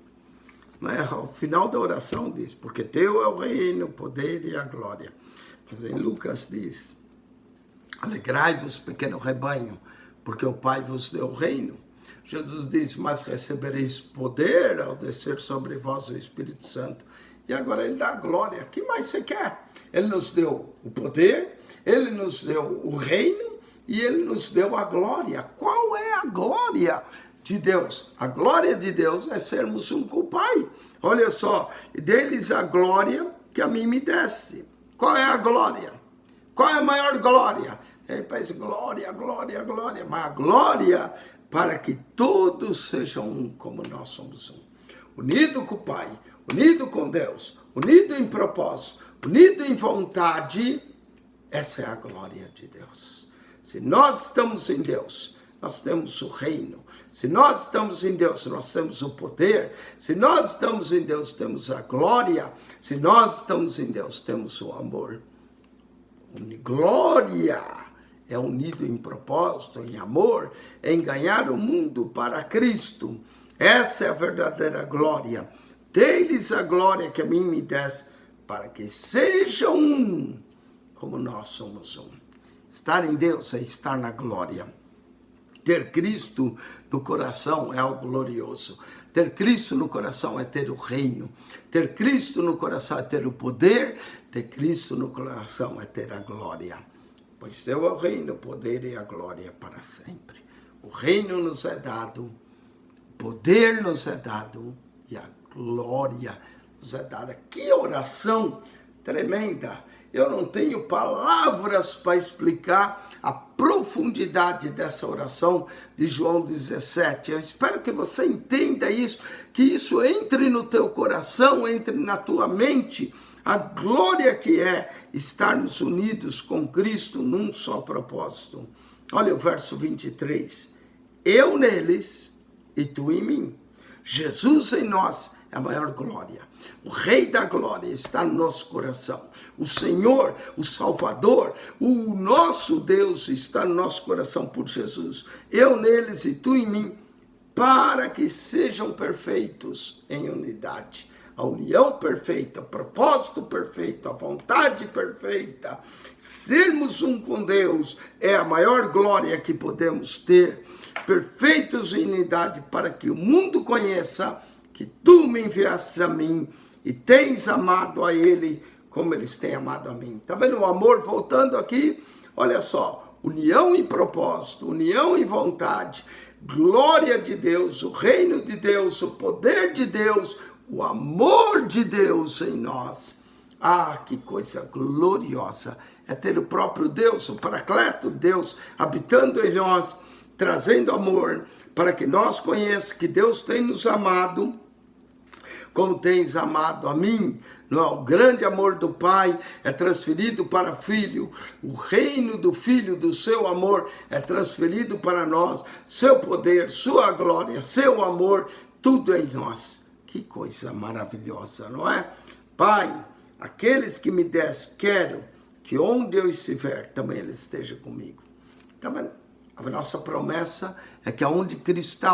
Mas ao final da oração diz, porque teu é o reino, o poder e a glória. Mas em Lucas diz, alegrai-vos, pequeno rebanho, porque o Pai vos deu o reino. Jesus diz, mas recebereis poder ao descer sobre vós o Espírito Santo. E agora ele dá a glória. O que mais você quer? Ele nos deu o poder, ele nos deu o reino e ele nos deu a glória. Qual é a glória de Deus? A glória de Deus é sermos um com o Pai. Olha só, deles a glória que a mim me desse. Qual é a glória? Qual é a maior glória? Ele pensa, glória, glória, glória. Mas a glória para que todos sejam um como nós somos um. Unido com o Pai, unido com Deus, unido em propósito, unido em vontade, essa é a glória de Deus. Se nós estamos em Deus, nós temos o reino. Se nós estamos em Deus, nós temos o poder. Se nós estamos em Deus, temos a glória. Se nós estamos em Deus, temos o amor. Glória é unido em propósito, em amor, em ganhar o mundo para Cristo. Essa é a verdadeira glória. Dê-lhes a glória que a mim me desse, para que sejam um, como nós somos um. Estar em Deus é estar na glória. Ter Cristo no coração é algo glorioso. Ter Cristo no coração é ter o reino. Ter Cristo no coração é ter o poder. Ter Cristo no coração é ter a glória. Pois teu é o reino, o poder e a glória para sempre. O reino nos é dado, o poder nos é dado e a glória nos é dada. Que oração tremenda! Eu não tenho palavras para explicar a profundidade dessa oração de João 17. Eu espero que você entenda isso, que isso entre no teu coração, entre na tua mente, a glória que é estarmos unidos com Cristo num só propósito. Olha o verso 23. Eu neles e tu em mim. Jesus em nós é a maior glória. O Rei da glória está no nosso coração. O Senhor, o Salvador, o nosso Deus está no nosso coração por Jesus. Eu neles e tu em mim, para que sejam perfeitos em unidade. A união perfeita, o propósito perfeito, a vontade perfeita. Sermos um com Deus é a maior glória que podemos ter. Perfeitos em unidade, para que o mundo conheça que tu me enviaste a mim e tens amado a ele como eles têm amado a mim. Está vendo o amor voltando aqui? Olha só, união em propósito, união em vontade, glória de Deus, o reino de Deus, o poder de Deus, o amor de Deus em nós. Ah, que coisa gloriosa é ter o próprio Deus, o Paracleto, Deus, habitando em nós, trazendo amor, para que nós conheçamos que Deus tem nos amado, como tens amado a mim. O grande amor do Pai é transferido para o Filho. O reino do Filho, do seu amor, é transferido para nós. Seu poder, sua glória, seu amor, tudo em nós. Que coisa maravilhosa, não é? Pai, aqueles que me des, quero que onde eu estiver, também ele esteja comigo. Tá vendo? A nossa promessa é que onde Cristo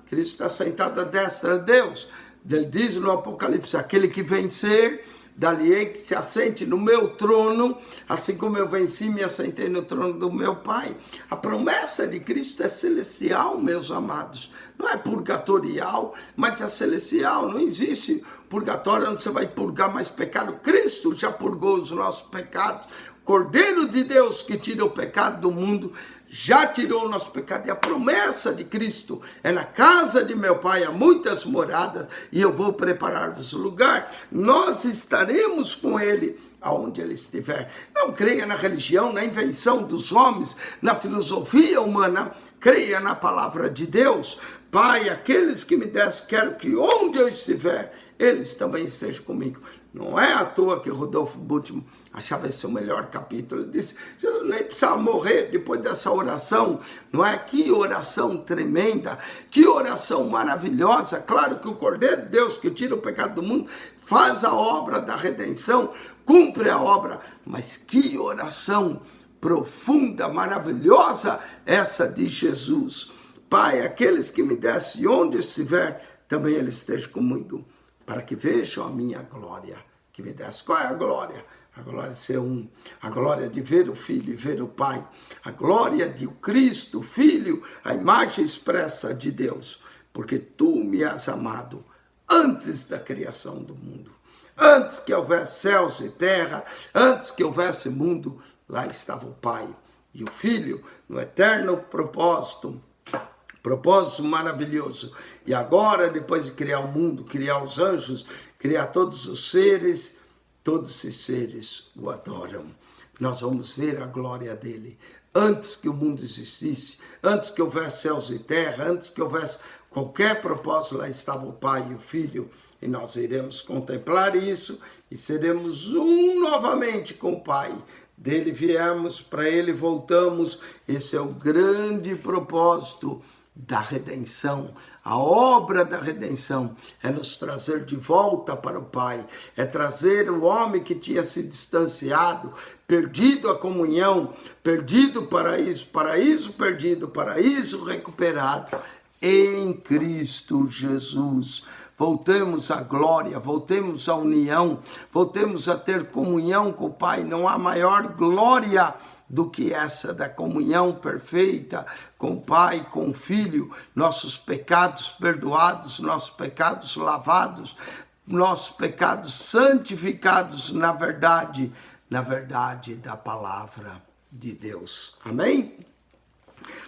está sentado à destra de Deus. Ele diz no Apocalipse, aquele que vencer, dali que se assente no meu trono, assim como eu venci e me assentei no trono do meu Pai. A promessa de Cristo é celestial, meus amados. Não é purgatorial, mas é celestial. Não existe purgatório onde você vai purgar mais pecado. Cristo já purgou os nossos pecados. Cordeiro de Deus que tira o pecado do mundo, já tirou o nosso pecado. E a promessa de Cristo é: na casa de meu Pai há muitas moradas e eu vou preparar-vos o lugar. Nós estaremos com ele aonde ele estiver. Não creia na religião, na invenção dos homens, na filosofia humana. Creia na palavra de Deus. Pai, aqueles que me des, quero que onde eu estiver, eles também estejam comigo. Não é à toa que Rodolfo Bultmann achava esse o melhor capítulo. Ele disse, Jesus nem precisava morrer depois dessa oração. Não é? Que oração tremenda, que oração maravilhosa. Claro que o Cordeiro de Deus que tira o pecado do mundo faz a obra da redenção, cumpre a obra. Mas que oração profunda, maravilhosa essa de Jesus. Pai, aqueles que me dessem onde estiver, também ele esteja comigo, para que vejam a minha glória que me desse. Qual é a glória? A glória de ser um, a glória de ver o Filho e ver o Pai, a glória de Cristo, Filho, a imagem expressa de Deus, porque tu me has amado antes da criação do mundo, antes que houvesse céus e terra, antes que houvesse mundo, lá estava o Pai e o Filho no eterno propósito maravilhoso. E agora, depois de criar o mundo, criar os anjos, criar todos os seres, todos esses seres o adoram. Nós vamos ver a glória dele. Antes que o mundo existisse, antes que houvesse céus e terra, antes que houvesse qualquer propósito, lá estava o Pai e o Filho. E nós iremos contemplar isso e seremos um novamente com o Pai. Dele viemos, para ele voltamos. Esse é o grande propósito da redenção. A obra da redenção é nos trazer de volta para o Pai, é trazer o homem que tinha se distanciado, perdido a comunhão, perdido o paraíso, paraíso perdido, paraíso recuperado em Cristo Jesus. Voltemos à glória, voltemos à união, voltemos a ter comunhão com o Pai. Não há maior glória do que essa da comunhão perfeita com o Pai, com o Filho, nossos pecados perdoados, nossos pecados lavados, nossos pecados santificados na verdade da palavra de Deus. Amém?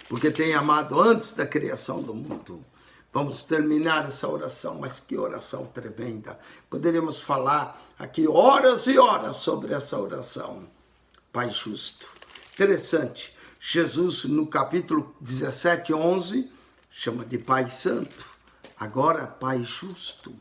Porque tem amado antes da criação do mundo. Vamos terminar essa oração, mas que oração tremenda. Poderíamos falar aqui horas e horas sobre essa oração. Pai justo. Interessante, Jesus no capítulo 17, 11, chama de Pai Santo, agora Pai Justo.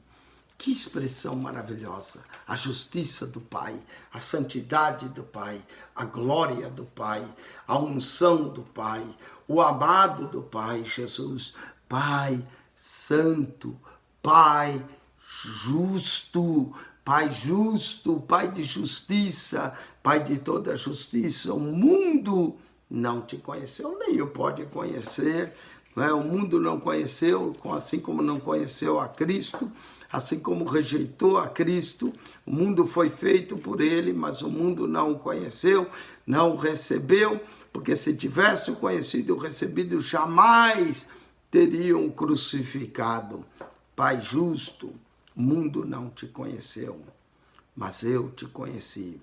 Que expressão maravilhosa, a justiça do Pai, a santidade do Pai, a glória do Pai, a unção do Pai, o amado do Pai, Jesus, Pai Santo, Pai Justo, Pai justo, Pai de justiça, Pai de toda justiça. O mundo não te conheceu, nem o pode conhecer, não é? O mundo não conheceu, assim como não conheceu a Cristo, assim como rejeitou a Cristo. O mundo foi feito por ele, mas o mundo não o conheceu, não o recebeu, porque se tivesse o conhecido e o recebido, jamais teriam o crucificado. Pai justo, o mundo não te conheceu, mas eu te conheci.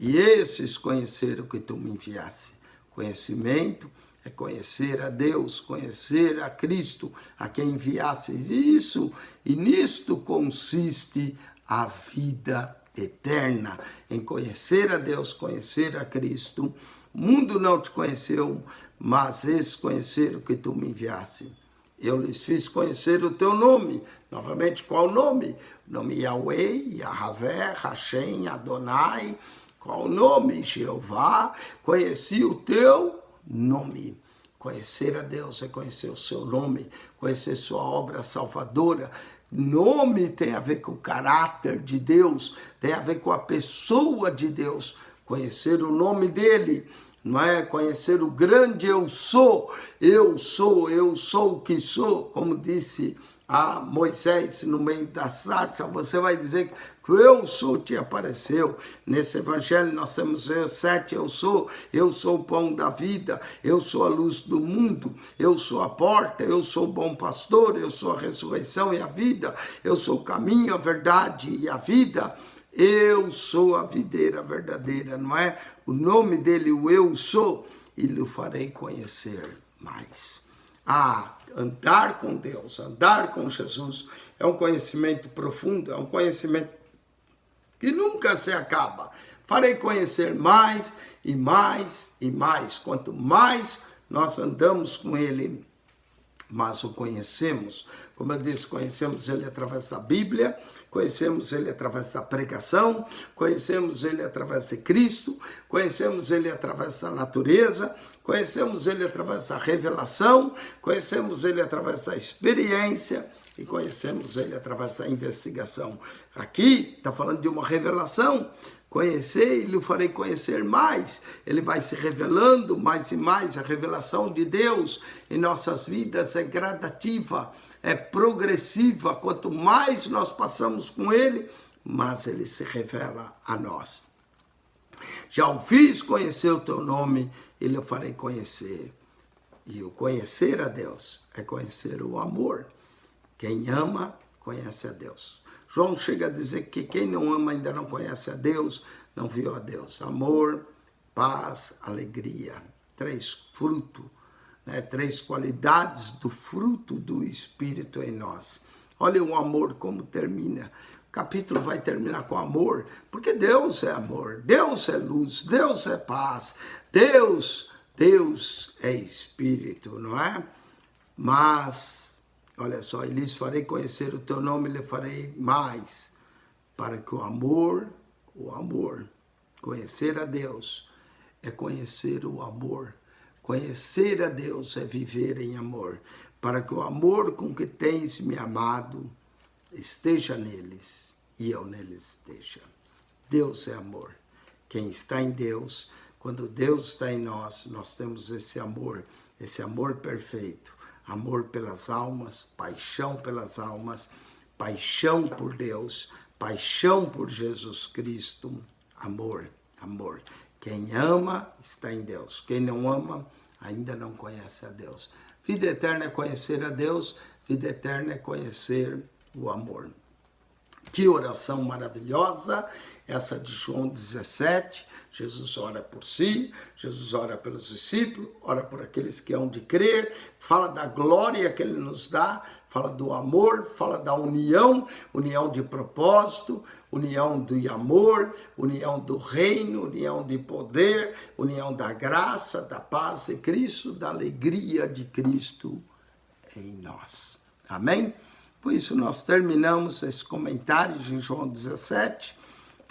E esses conheceram que tu me enviaste. Conhecimento é conhecer a Deus, conhecer a Cristo, a quem enviastes. E nisto consiste a vida eterna, em conhecer a Deus, conhecer a Cristo. O mundo não te conheceu, mas esses conheceram que tu me enviaste. Eu lhes fiz conhecer o teu nome. Novamente, qual o nome? O nome Yahweh, Yahvé, Hashem, Adonai. Qual o nome? Jeová. Conheci o teu nome. Conhecer a Deus é conhecer o seu nome, conhecer sua obra salvadora. Nome tem a ver com o caráter de Deus, tem a ver com a pessoa de Deus. Conhecer o nome dele, não é? Conhecer o grande eu sou o que sou, como disse a Moisés no meio da sarça. Você vai dizer que o eu sou te apareceu. Nesse evangelho nós temos 7 eu sou o pão da vida, eu sou a luz do mundo, eu sou a porta, eu sou o bom pastor, eu sou a ressurreição e a vida, eu sou o caminho, a verdade e a vida. Eu sou a videira verdadeira, não é? O nome dele, o eu sou, e lhe farei conhecer mais. Andar com Deus, andar com Jesus, é um conhecimento profundo, é um conhecimento que nunca se acaba. Farei conhecer mais e mais e mais. Quanto mais nós andamos com ele, mais o conhecemos. Como eu disse, conhecemos ele através da Bíblia, conhecemos ele através da pregação, conhecemos ele através de Cristo, conhecemos ele através da natureza, conhecemos ele através da revelação, conhecemos ele através da experiência e conhecemos ele através da investigação. Aqui está falando de uma revelação. Conhecer e lhe farei conhecer mais. Ele vai se revelando mais e mais. A revelação de Deus em nossas vidas é gradativa, é progressiva. Quanto mais nós passamos com ele, mais ele se revela a nós. Já o fiz conhecer o teu nome e lhe farei conhecer. E o conhecer a Deus é conhecer o amor. Quem ama, conhece a Deus. João chega a dizer que quem não ama ainda não conhece a Deus, não viu a Deus. Amor, paz, alegria. 3 frutos, né? 3 qualidades do fruto do Espírito em nós. Olha o amor como termina. O capítulo vai terminar com amor, porque Deus é amor, Deus é luz, Deus é paz, Deus é Espírito, não é? Mas olha só, e lhes farei conhecer o teu nome, lhe farei mais, para que o amor, conhecer a Deus, é conhecer o amor. Conhecer a Deus é viver em amor, para que o amor com que tens me amado esteja neles e eu neles esteja. Deus é amor. Quem está em Deus, quando Deus está em nós, nós temos esse amor perfeito. Amor pelas almas, paixão pelas almas, paixão por Deus, paixão por Jesus Cristo, amor, amor. Quem ama está em Deus. Quem não ama ainda não conhece a Deus. Vida eterna é conhecer a Deus, vida eterna é conhecer o amor. Que oração maravilhosa, essa de João 17. Jesus ora por si, Jesus ora pelos discípulos, ora por aqueles que hão de crer, fala da glória que ele nos dá, fala do amor, fala da união, união de propósito, união do amor, união do reino, união de poder, união da graça, da paz de Cristo, da alegria de Cristo em nós. Amém? Por isso nós terminamos esse comentário de João 17.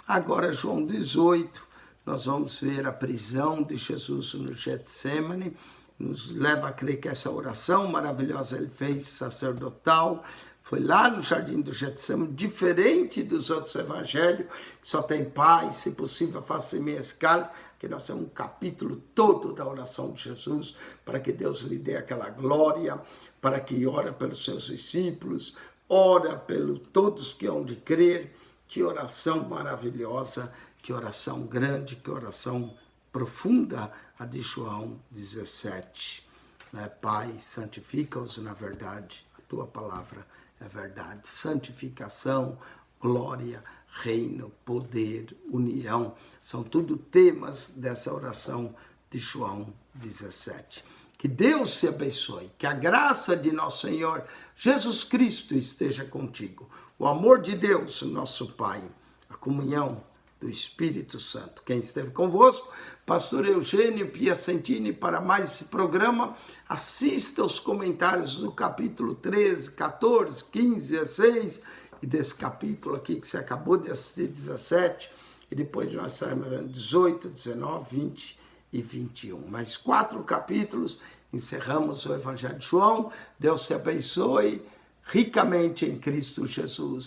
Agora João 18, nós vamos ver a prisão de Jesus no Getsemane. Nos leva a crer que essa oração maravilhosa ele fez, sacerdotal, foi lá no jardim do Getsemane, diferente dos outros evangelhos, que só tem paz, se possível faça-me esse cálice, que nós temos um capítulo todo da oração de Jesus, para que Deus lhe dê aquela glória, para que ore pelos seus discípulos, ora pelos todos que hão de crer. Que oração maravilhosa, que oração grande, que oração profunda, a de João 17. Pai, santifica-os na verdade, a tua palavra é verdade. Santificação, glória, reino, poder, união, são tudo temas dessa oração de João 17. Que Deus te abençoe, que a graça de nosso Senhor Jesus Cristo esteja contigo. O amor de Deus, nosso Pai, a comunhão do Espírito Santo. Quem esteve convosco, Pastor Eugênio Piacentini, para mais esse programa. Assista os comentários do capítulo 13, 14, 15, 16 e desse capítulo aqui que você acabou de assistir, 17. E depois nós estaremos vendo 18, 19, 20 e 21. Mais 4 capítulos, encerramos o Evangelho de João. Deus te abençoe ricamente em Cristo Jesus.